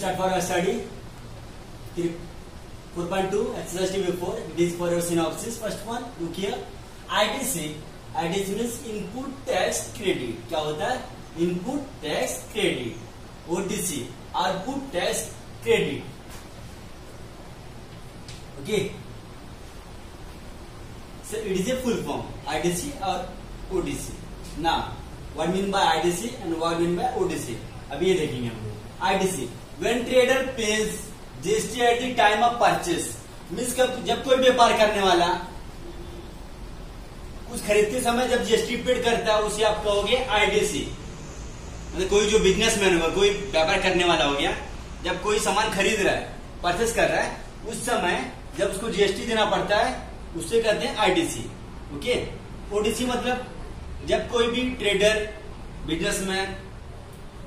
start for our study. 4.2 exercise before. It is for your synopsis. First one, look here. ITC. ITC means input tax credit. क्या होता है? Input tax credit. OTC, output tax credit. Okay. So it is a full form. ITC or OTC. Now, what mean by ITC and what mean by OTC? अभी ये देखेंगे हम लोग. ITC. When trader pays GST at the time of purchase. Means जब कोई व्यापार करने वाला कुछ खरीदते समय जब जीएसटी पेड करता है उसे आप कहोगे आईटीसी. मतलब कोई जो बिजनेसमैन होगा, कोई व्यापार करने वाला हो गया, जब कोई सामान खरीद रहा है, परचेस कर रहा है, उस समय जब उसको जीएसटी देना पड़ता है उससे कहते हैं आईटीसी. ओके. ओटीसी मतलब जब कोई भी ट्रेडर, बिजनेसमैन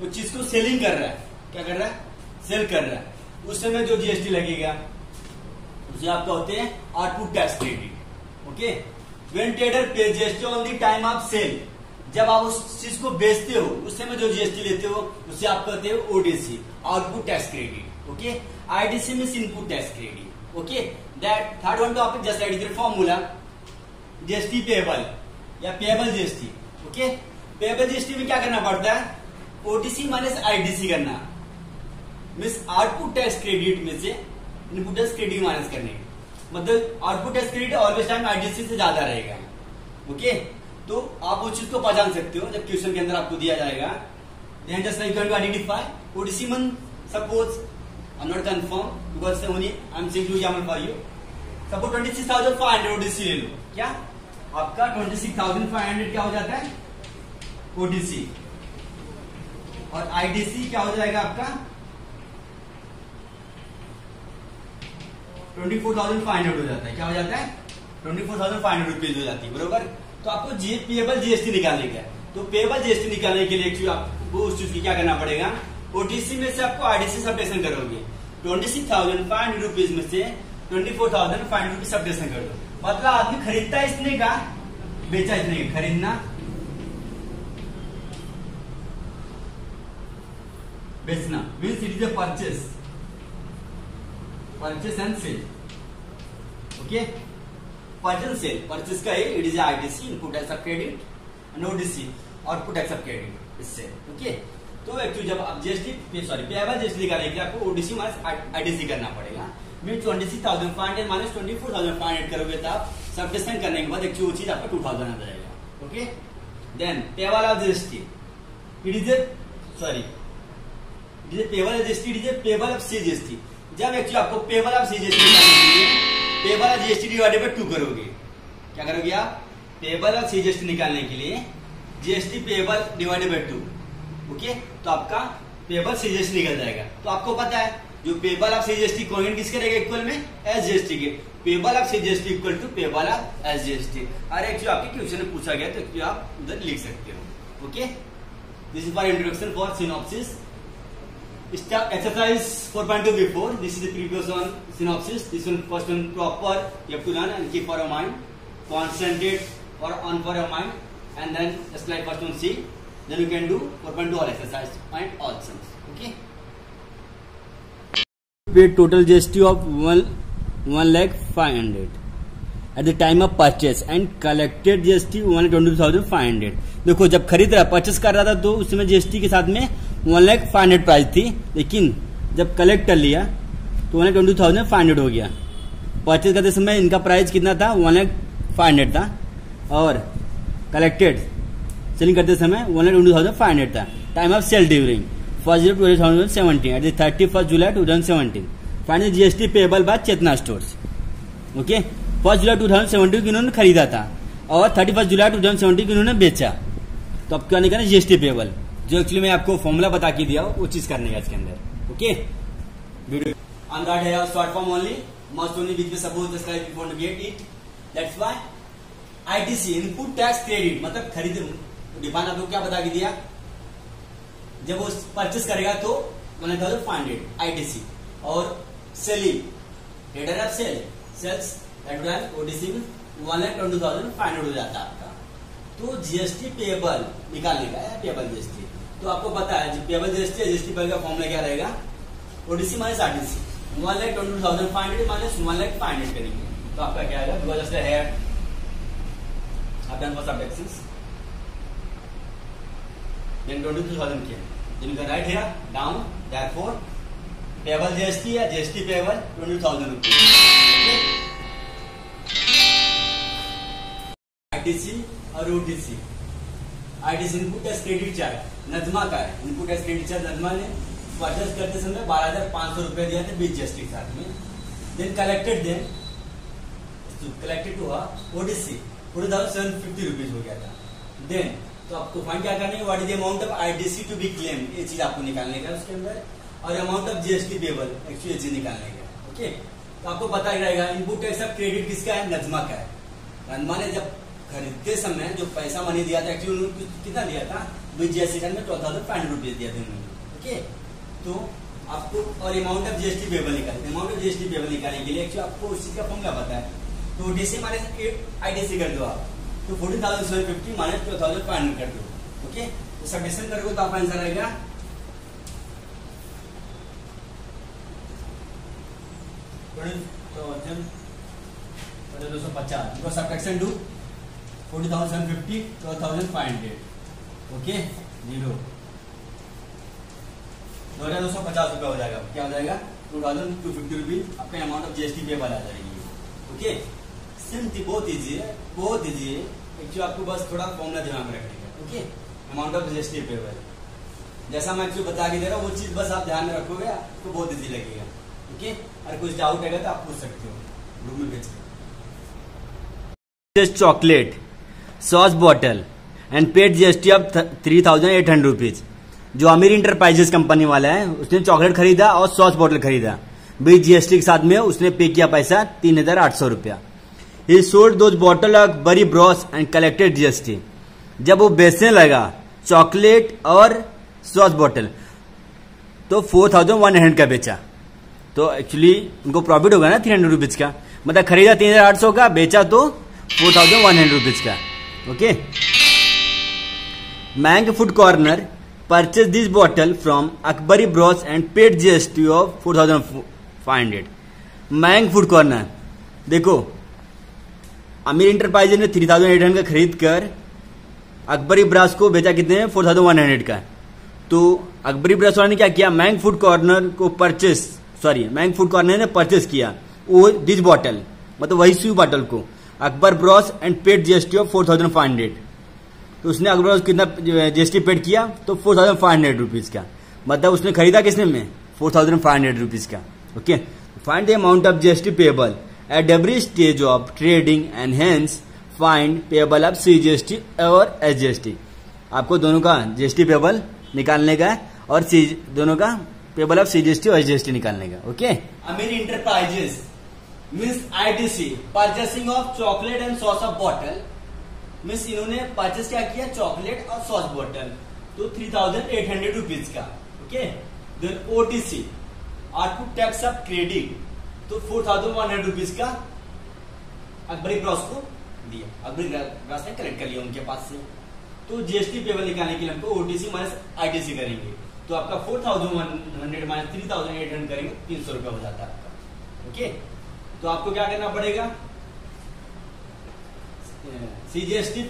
उस चीज को सेलिंग कर रहा है, क्या कर रहा है? सेल कर रहा है, उस समय जो जीएसटी लगेगा उसे आप कहते हैं output tax credit. Okay. When trader pay GST on the time of sale, जब आप उस चीज को बेचते हो उस समय जो जीएसटी लेते हो उसे आप कहते हो OTC, output tax credit. Okay. ITC means input tax credit. Okay. That third one topic just write the formula. GST payable या payable GST. Okay. Payable GST में क्या करना पड़ता है? ओटीसी माइनस आईटीसी करना. मीन्स आउटपुट टैक्स क्रेडिट में से input tax credit minus करने. मतलब output tax credit always time ITC से ज्यादा रहेगा. ओके. तो आप उस चीज को पहचान सकते हो जब क्वेश्चन के अंदर आपको दिया जाएगा. Then just like you have to identify OTC mean suppose I am not confirm because only I am saying example for you. Suppose 26,500 OTC ले लो. क्या आपका 26,500 क्या हो जाता है? ओटीसी. और आईटीसी क्या हो जाएगा आपका? 24,500 हो जाता है. क्या हो जाता है? 24,500 रुपीज हो जाती है. बरोबर. तो आपको पेएबल जीएसटी निकालने का है. तो पेएबल जीएसटी निकालने के लिए एक्चुअली आपको उस चीज की क्या करना पड़ेगा? ओटीसी में से आपको आईटीसी सब्ट्रैक्शन करोगे. 26,500 रुपीज में से 24,500 रुपीज सब्ट्रैक्शन कर दो. मतलब आदमी खरीदता है इतने का, बेचा इतने का. खरीदना, बेचना means it is a purchase. Purchase and sale. Okay. Purchase sale. Purchase का it is ITC, input tax of credit, and OTC, output tax of credit. इससे ओके. तो एक्चुअली जब आप जीएसटी पेएबल जीएसटी निकालने के लिए आपको ओटीसी माइनस आईटीसी करना पड़ेगा. मीन 26,500 माइनस 24,500 करोगे तो आप सब्ट्रैक्शन करने के बाद एक्चुअली वो चीज आपको 2,000 आ जाएगा. Okay. Then payable of GST it is a payable GST, it is a payable of CGST. जब एक्चुअली आपको पेएबल ऑफ सीजीएसटी निकालने के लिए payable of GST divided by 2 करोगे. क्या करोगे आप? पेएबल ऑफ सीजीएसटी निकालने के लिए GST payable divided by 2. Okay. तो आपका पेएबल सीजीएसटी निकल जाएगा. तो आपको पता है जो पेएबल ऑफ सीजीएसटी कोएफिशिएंट किसके रहेगा? इक्वल में एसजीएसटी के. Payable of CGST equal to payable of SGST. और एक्चुअली आपके क्वेश्चन में पूछा गया तो एक्चुअली आप उधर लिख सकते हो. Okay. This is for introduction for synopsis. Exercise 4.2 before. This is the previous one synopsis. This one first one proper you have to learn and keep for your mind. Concentrate or on for your mind, and then just like first one see. Then you can do 4.2 all exercise and all sums. Okay. Paid total GST of 1,05,500 at the time of purchase and collected GST 1,22,500. देखो जब खरीद रहा purchase कर रहा था तो उस समय जीएसटी के साथ में 1,05,500 प्राइस थी, लेकिन जब कलेक्ट कर लिया तो 1,22,500 हो गया. परचेस करते समय इनका प्राइस कितना था? 1,05,500 था. और कलेक्टेड सेलिंग करते समय 1,22,500 था. Time of sale during 1 July 2017 at the 31 July 2017. Final GST payable by Chetna stores. Okay. 1 July 2017 की इन्होंने खरीदा था और 31 July 2017 की इन्होंने बेचा. तो अब क्या निकालना? GST payable. जो एक्चुअली मैं आपको फॉर्मूला बता के दिया वो चीज करने का इसके अंदर. ओके. वीडियो ऑन दैट है short form only must only which suppose the slide you want to get it. That's why ITC input tax credit मतलब खरीद डिफाइन आपको क्या बता के दिया? जब वो परचेस करेगा तो 1,500 आईटीसी. और selling trader of sales that was OTC में 1,22,500 हो जाता है आपका. तो जीएसटी पेएबल निकालने का है. पेएबल जीएसटी तो आपको पता है पेएबल जीएसटी का फॉर्मूला क्या रहेगा? ओडीसी माइनस आरटीसी 1,22,500 माइनस 1,05,000 करेंगे तो आपका क्या आएगा, बिकॉज है डन फॉर सब्ट्रैक्शंस देन 22,000 किया, जिनका राइट है डाउन, देयरफॉर पेबल जीएसटी या जीएसटी पेबल 20,000 रुपीज। आईटीसी और OTC, ITC input tax credit charge Najma का है, input tax credit charge Najma ने परचेस करते समय 12,500 रुपए दिया था विद जीएसटी के साथ में। देन कलेक्टेड हुआ ओडीसी 4,750 रुपीज हो गया था। देन तो आपको फाइंड क्या करना है, what is the amount of ITC to be claim, ये चीज आपको निकालने का उसके अंदर, और amount of GST payable actually ये चीज निकालने का। ओके, तो आपको पता ही रहेगा इनपुट टैक्स ऑफ क्रेडिट किसका है, नजमा का है। नजमा ने जब खरीदते समय जो पैसा मनी दिया था एक्चुअली उन्होंने कितना दिया था विद जीएसटी में 12,500 रुपीज दिया था उन्होंने। ओके, तो आपको और अमाउंट ऑफ जीएसटी पेबल निकालने, अमाउंट ऑफ जीएसटी पेबल निकालने के लिए एक्चुअली आपको उस चीज का फॉर्मूला पता है, तो ओडीसी माइनस आईटीसी कर दो आप, तो 14,750 माइनस 12,500 कर दो। ओके, तो सब्ट्रैक्शन करोगे तो आपका आंसर आएगा 250, बिकॉज सब्ट्रैक्शन डू 40,750 12,500। ओके, 0 2,250 रुपया हो जाएगा, क्या हो जाएगा 2,250 रुपीज आपका अमाउंट ऑफ जीएसटी पेबल आ जाएगी। ओके, सिंपल, बहुत इजी है, बहुत इजी है एक्चुअली, आपको बस थोड़ा फॉर्मूला दिमाग में रखने का। Okay, amount of GST payable जैसा मैं एक्चुअली बता के दे रहा हूँ वो चीज बस आप ध्यान में रखोगे तो बहुत इजी लगेगा। ओके, अगर कुछ डाउट है तो आप पूछ सकते हो ग्रुप में भेज के। Chocolate sauce bottle and paid GST of 3,800 rupees. जो अमीर इंटरप्राइजेस कंपनी वाला है उसने चॉकलेट खरीदा और सॉस बॉटल खरीदा, विद जीएसटी के साथ में उसने पे किया पैसा 3,800 रुपया। ही सोल्ड दोज बॉटल ऑफ बरी ब्रॉस एंड कलेक्टेड जीएसटी। जब वो बेचने लगा चॉकलेट और सॉस बॉटल तो 4,100 का बेचा, तो एक्चुअली उनको प्रॉफिट होगा ना 300 रुपीज का, मतलब खरीदा 3,800 का, बेचा तो 4,100 रुपीज का। ओके, मैंग food corner purchase this bottle from Akbari bros and paid GST of 4,500। मैंग फूड कॉर्नर, देखो अमीर इंटरप्राइजेज ने 3,800 का खरीद कर अकबरी ब्रास को बेचा कितने 4,100 का। तो अकबरी ब्रास वाले ने क्या किया, मैंग फूड कॉर्नर ने परचेस किया वो दिस बॉटल, मतलब वही स्वी बॉटल को, Akbar Bros and paid GST of 4,500। तो उसने अकबर ब्रॉस कितना जीएसटी पेड किया, तो 4,500 रुपीज का, मतलब उसने खरीदा किसने में 4,500 रुपीज का। Okay, find the amount of GST payable at every stage of trading and hence find payable of CGST और एसजीएसटी। आपको दोनों का जीएसटी पेबल निकालने का और दोनों का पेबल ऑफ सीजीएसटी और एसजीएसटी निकालने का। ओके, अमीर enterprises means ITC purchasing of chocolate and sauce of bottle, means इन्होंने परचेस क्या किया चॉकलेट और सॉस बॉटल, तो 3,800 रुपीज का। Okay, then OTC output tax of credit, तो 4,100 रुपीज का अकबरी ब्रॉस को दिया, अकबरी ब्रॉस ने कलेक्ट कर लिया उनके पास से। तो जीएसटी पेबल निकालने के लिए हमको ओटीसी माइनस आईटीसी करेंगे, तो आपका 4,100 माइनस 3,800 करेंगे 300 रुपया हो जाता है आपका। ओके, तो आपको क्या करना पड़ेगा, सीजीएसटी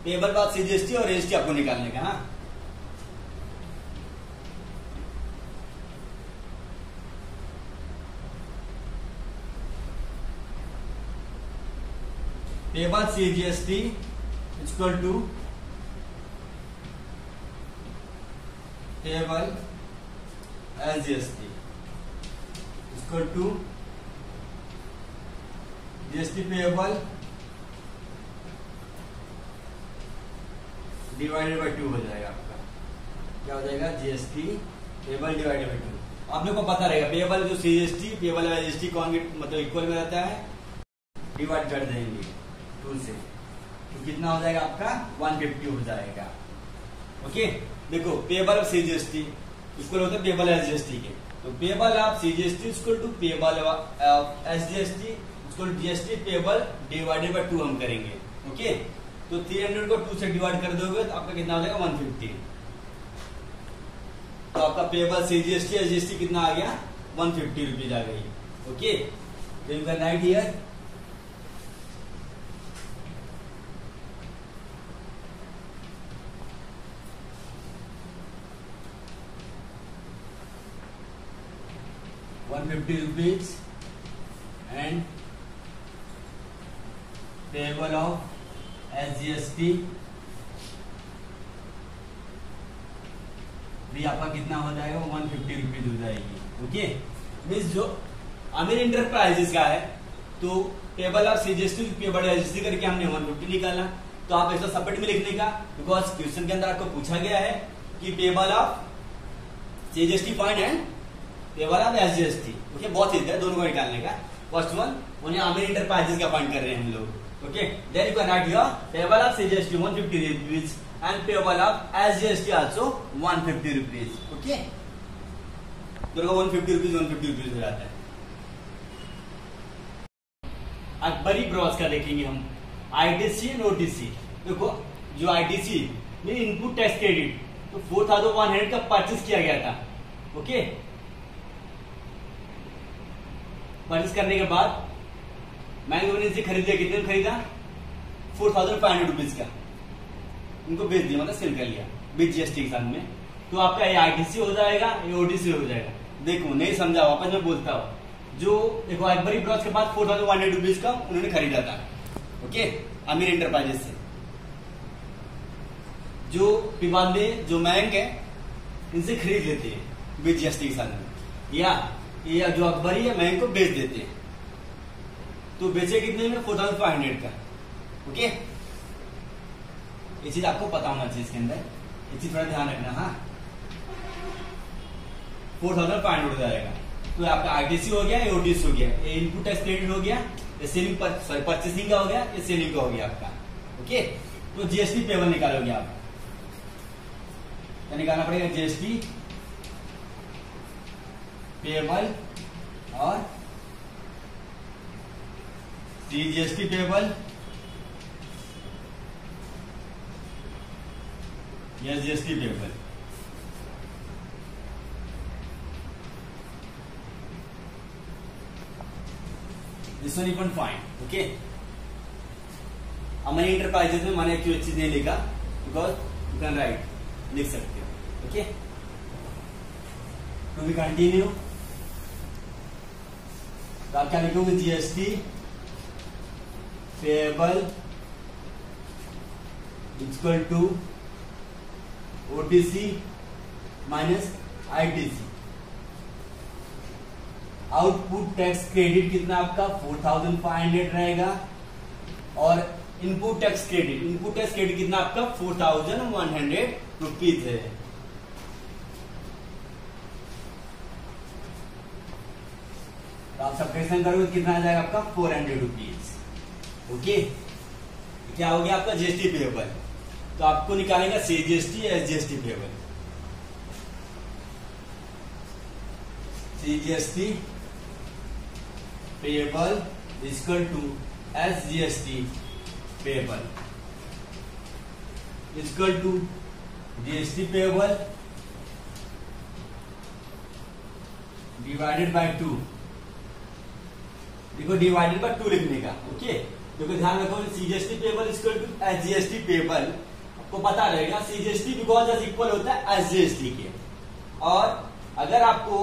पेबल बाद सीजीएसटी और एसटी आपको निकालने का। हाँ, payable CGST equal to table SGST equal to GST payable divided by 2 हो जाएगा आपका। क्या हो जाएगा, जीएसटी पेबल डिवाइडेड बाय 2। आप लोग को पता रहेगा पेबल जो सीजीएसटी पेबल और एसजीएसटी कौन मतलब इक्वल में रहता है, डिवाइड कर देंगे 2 से, तो कितना हो जाएगा आपका 150 हो जाएगा। ओके, देखो पेबल ऑफ सीजीएसटी इक्वल होता है पेबल एसजीएसटी के, तो payable of CGST equal to payable of SGST equal GST payable divided by 2 हम करेंगे। ओके, तो 300 को 2 से डिवाइड कर दोगे तो आपका कितना हो जाएगा 150। तो आपका पेबल CGST SGST कितना आ गया, 150 रुपीज आ गई। ओके, तो you can write here 150 rupees and payable of SGST भी आपका कितना हो जाएगा, 150 रुपीज हो जाएगी। ओके, मीन्स जो अमीर इंटरप्राइजेस का है तो table of CGST payable SGST करके हमने 150 निकाला, तो आप ऐसा सेपरेट में लिखने का, बिकॉज क्वेश्चन के अंदर आपको पूछा गया है कि payable of CGST find and payable of SGST। Okay, बहुत इजी है दोनों को निकालने का। फर्स्ट वन उन्हें अमीर इंटरप्राइजेस का फाइंड कर रहे हैं हम लोग। Okay, then you can write here payable of CGST 150 rupees and payable of SGST also 150 rupees. Okay, दोनों का 150 रुपीज हो जाता है। अकबरी ब्रॉस का देखेंगे हम, ITC एंड OTC। देखो जो ITC में इनपुट टैक्स क्रेडिट तो 4100 का परचेस किया गया था। ओके, परचेस करने के बाद मैंने इनसे खरीद लिया, कितने में खरीदा, 4500 रुपीज का, उनको बेच दिया, मतलब सेल कर लिया विद GST के साथ में। तो आपका ये ITC हो जाएगा, ये OTC हो जाएगा। देखो नहीं समझा, वापस मैं बोलता हूँ, जो देखो अकबरी ब्रॉस के बाद 4100 रुपीज का उन्होंने खरीदा था। ओके, अमीर एंटरप्राइजेस से, जो विवाद में जो बैंक है इनसे खरीद लेते हैं विद GST के साथ में, या जो अकबरी है बैंक को बेच देते हैं। तो बेचे कितने में, 4500 का। ओके, ये चीज आपको पता होना चाहिए इसके अंदर, ये चीज थोड़ा ध्यान रखना। हाँ, 4500 हो जाएगा। तो आपका ITC हो गया, ये OTC हो गया, ये इनपुट टैक्स क्रेडिट हो गया, ये सेलिंग परचेसिंग का हो गया, ये सेलिंग का हो गया आपका। ओके, तो GST पेबल निकालोगे आप, तो निकालना पड़ेगा GST पेबल और CGST पेबल या GST payable. This one you can find. Okay, Amani enterprises में मैंने एक्चुअली चीज नहीं लिखा, बिकॉज यू कैन राइट, लिख सकते हो। ओके, टू बी कंटिन्यू, तो आप क्या लिखोगे, GST payable equal to OTC minus ITC। Output tax credit कितना आपका 4500 रहेगा, और इनपुट टैक्स क्रेडिट कितना आपका 4100 रुपीज है। तो आप सब्ट्रैक्शन करोगे तो कितना आ जाएगा आपका 400 रुपीज। ओके, क्या हो गया आपका GST पेबल। तो आपको निकालेगा CGST SGST payable. CGST payable equal to SGST payable equal to GST payable divided by 2। देखो डिवाइडेड बाय 2 लिखने का। ओके, देखो ध्यान रखो, CGST payable equal to SGST payable आपको पता रहेगा, CGST बिकॉज इक्वल होता है SGST के, और अगर आपको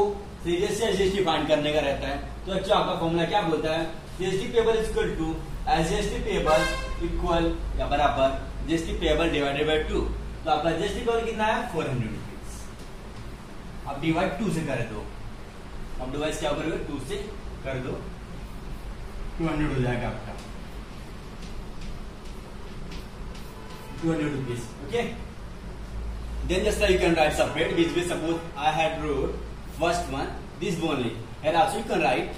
CGST SGST फाइंड करने का रहता है तो अच्छा आपका फॉर्मूला क्या बोलता है, GST payable equal to SGST payable equal या बराबर GST पेबल डिवाइडेड बाय 2। तो आपका GST पेबल कितना है, 400 रुपीज। आप डिवाइड 2 से कर दो, अब डिवाइड क्या करोगे, 2 से कर दो, 200 हो जाएगा आपका, 200 rupees. Okay, then just you can write separate, which way suppose I had wrote first one this only, and also you can write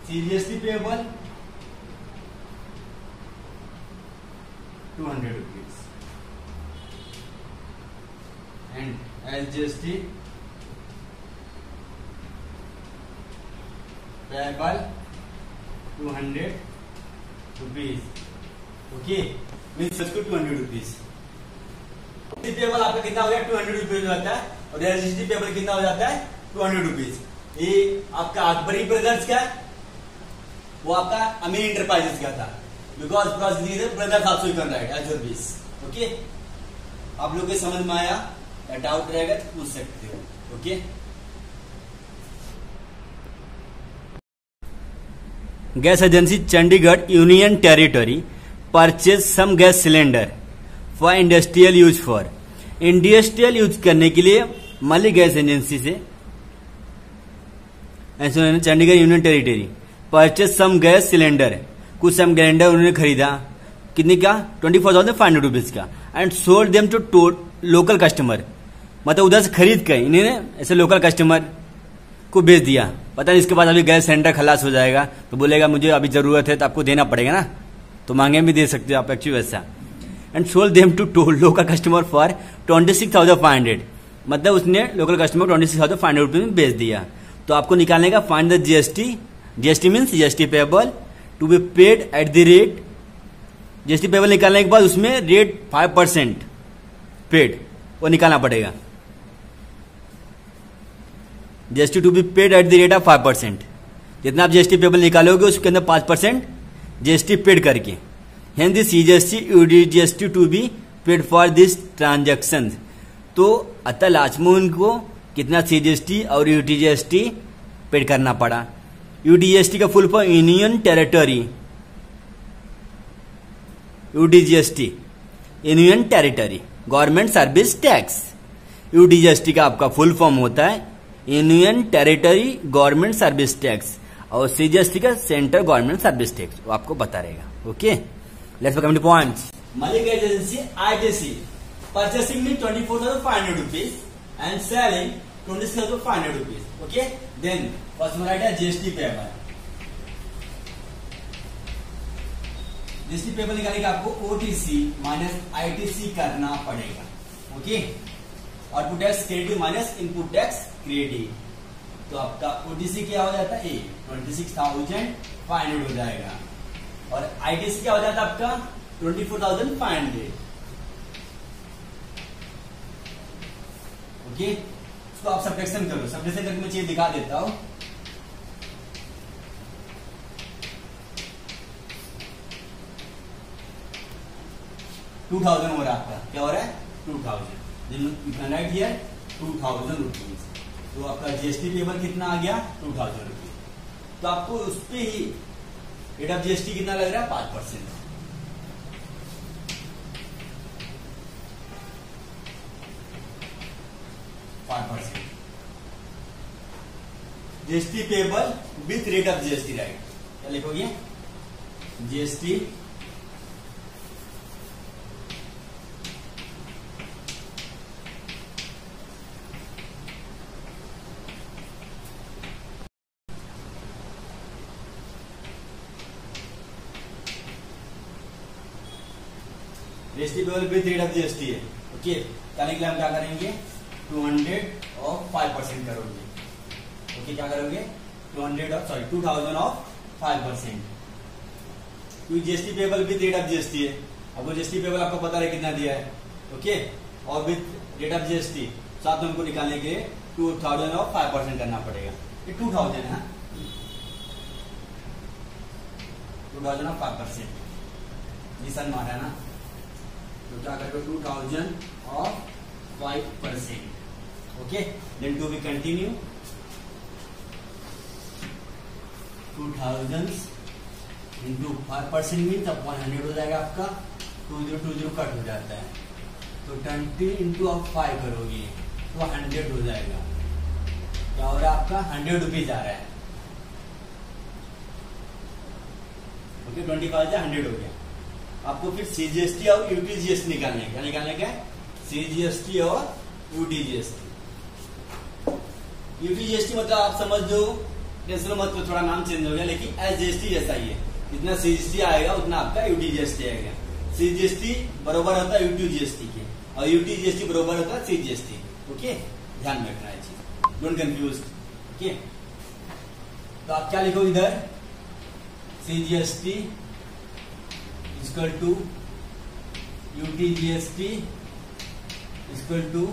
CGST payable 200 rupees and SGST payable 200 rupees. Okay, means इसको 200 rupees. Payable आपका कितना हो गया 200 rupees हो जाता है, और registry payable कितना हो जाता है 200 रुपीज। ये आपका अकबरी ब्रदर्स का, वो आपका अमीर इंटरप्राइजेस का था, because brothers also you can write as your bees. Okay, आप लोग के समझ में आया? डाउट रहेगा तो पूछ सकते हो। Okay, gas agency Chandigarh union territory purchase some gas cylinder for industrial use. For industrial use करने के लिए मल्ली गैस एजेंसी से Chandigarh union territory purchase some gas cylinder, कुछ सम सिलेंडर उन्होंने खरीदा, कितने का 24,500 रुपीज का, and sold them to local customer, मतलब उधर से खरीद कर इन्होंने ऐसे लोकल कस्टमर को बेच दिया। पता नहीं इसके बाद अभी गैस सिलेंडर खलास हो जाएगा तो बोलेगा मुझे अभी जरूरत है तो आपको देना पड़ेगा ना, तो मांगे भी दे सकते हो आप एक्चुअली वैसा। And sold them to local customer for 26,500, मतलब उसने लोकल कस्टमर 26,500 रुपीज में बेच दिया। तो आपको निकालने का find the GST. GST means GST payable to be paid at the rate. GST payable निकालने के बाद उसमें रेट 5% पेड वो निकालना पड़ेगा। GST to be paid at the rate of 5%, जितना आप जीएसटी पेबल निकालोगे उसके अंदर 5% जीएसटी पेड करके। Hence this CGST UTGST to be paid for this transaction. तो अतः लाजमन को कितना सीजीएसटी और यूटीजीएसटी पेड करना पड़ा। यूटीजीएसटी का full form union territory, UTGST union territory government service tax. UTGST का आपका फुल फॉर्म होता है union territory government service tax, और सीजीएसटी का सेंट्रल गवर्नमेंट सर्विस टैक्स, वो आपको पता रहेगा। Okay, let's come to points. Malik agency ITC purchasing में 24,500 rupees and selling 26,500 rupees. Okay, then first one right है जीएसटी पेबल। जीएसटी पेबल निकालने का आपको ओटीसी माइनस आईटीसी करना पड़ेगा। Okay, output tax credit minus input tax credit, तो आपका OTC क्या हो जाता है 26,500 हो जाएगा, और आईटीसी क्या हो जाता है आपका 24,500। ओके, इसको आप सब्ट्रैक्शन करो, सब्ट्रैक्शन करके मैं चीज दिखा देता हूं। $2,000 हो रहा है आपका, क्या हो रहा है 2,000, राइट हियर 2,000 रुपीज। तो आपका जीएसटी पेबल कितना आ गया 2,000 रुपीज। तो आपको उस पे ही रेट ऑफ जीएसटी कितना लग रहा है 5%। GST payable with rate of GST, right? क्या लिखोगे GST GST payable with rate of GST है। ओके, करने के लिए हम क्या करेंगे 200 और 5% करोगे। ओके, क्या करोगे 2,000 ऑफ 5%, क्योंकि GST payable with rate of GST है। अब वो जीएसटी पेबल आपको पता है कितना दिया है। ओके, और विथ रेट ऑफ जीएसटी साथ में हमको निकालने के लिए 2,000 ऑफ 5% करना पड़ेगा। ये 2,000 है, 2,000 ऑफ 5% निशान मारा ना, तो क्या करोगे 2,000 of 5%। Okay, then to be continue 2,000 into 5% means upon 100 हो जाएगा आपका, 2020 कट हो जाता है, तो 20 इंटू आप 5 करोगे तो 100 हो जाएगा। क्या हो रहा है आपका 100 रुपीज आ रहा है। ओके, 25 से 100 हो गया। आपको फिर सीजीएसटी और यूटीजीएसटी निकालने का, निकालने का सीजीएसटी और यूटीजीएसटी। यूटीजीएसटी मतलब आप समझ दो, टेंशन मत, थोड़ा नाम चेंज हो गया, लेकिन एस जीएसटी जैसा ही है। जितना सीजीएसटी आएगा उतना आपका यूटीजीएसटी आएगा। सीजीएसटी बराबर होता है यूटीजीएसटी के, और यूटीजीएसटी बराबर होता है सीजीएसटी। ओके, ध्यान में रखना है चीज, डोंट कंफ्यूज। ओके, तो आप क्या लिखो इधर CGST equal to UTGST equal to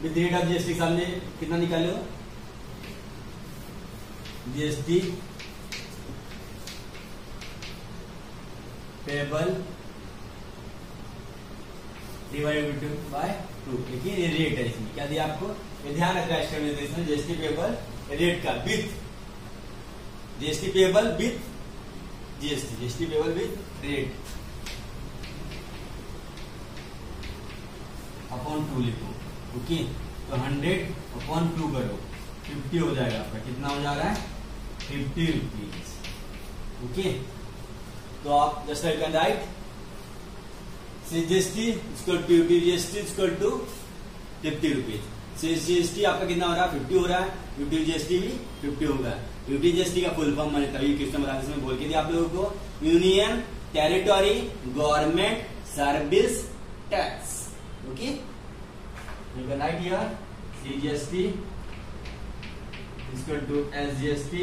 with rate of GST सामने कितना निकाले हो, जीएसटी पेबल डिवाइडेड बाय 2। लेकिन ये रेट है, इसमें क्या दिया आपको, ये ध्यान रखना है इसमें जीएसटी पेबल रेट का with GST payable with GST payable with rate upon 2 लिखो। ओके, तो 100/2 करो, 50 हो जाएगा आपका। कितना हो जा रहा है, 50 रुपीज। ओके, तो आप just you can write GST equal to GST equal to 50 rupees. GST आपका कितना हो रहा है, 50 हो रहा है, ड्यूटी जीएसटी भी 50 होगा। ड्यूटी जीएसटी का फुल फॉर्म मैंने तभी क्वेश्चन बता इसमें बोल के दिया आप लोगों को, union territory government service tax. Okay, you can write here CGST is equal to SGST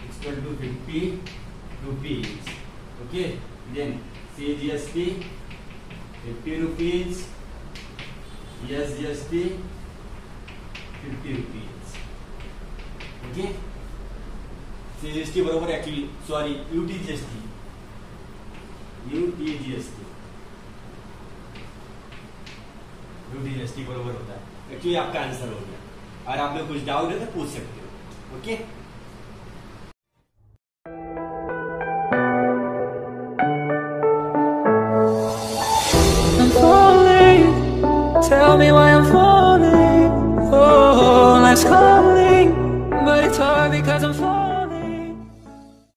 is equal to 50 rupees. Okay, then CGST 50 rupees, SGST 50 rupees. Okay, CGST बरोबर एक्चुअली सॉरी UTGST यूटीजीएसटी बरोबर होता है। Actually आपका answer हो गया। और आप लोग कुछ डाउट है तो पूछ सकते हो। Okay, I'm falling, tell me why I'm falling. Oh, life's calling, but it's hard because I'm falling.